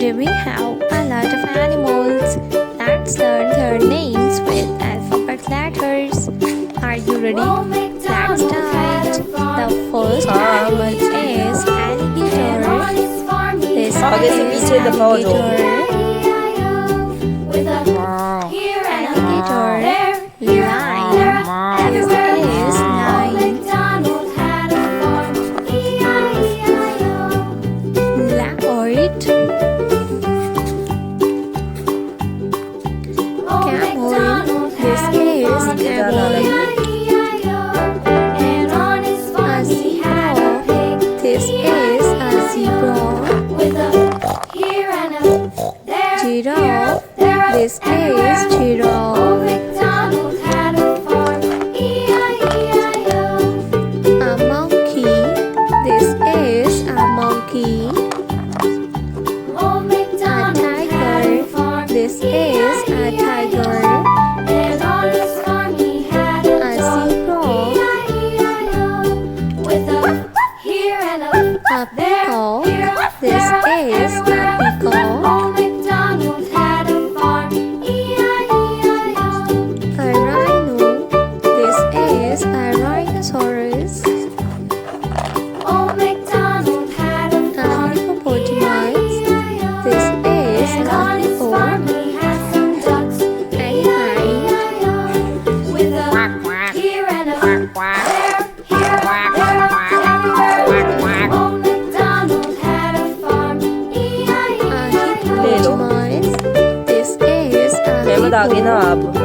Today we have a lot of animals. Let's learn their names with alphabet letters. Are you ready? Let's start. The first animal is alligator. This is alligator. Alligator. Lion. This is lion. Leopard. Camel. This is camel. A zebra. This is a zebra. Giraffe. This is giraffe. A monkey. This is a monkey. A tiger. This is a tiger. A zebra. A peacock. This is a peacock. A rhino. This is a rhinoceros. A hippopotamus. This is a hippo. Hippopotamus. This is a hippo.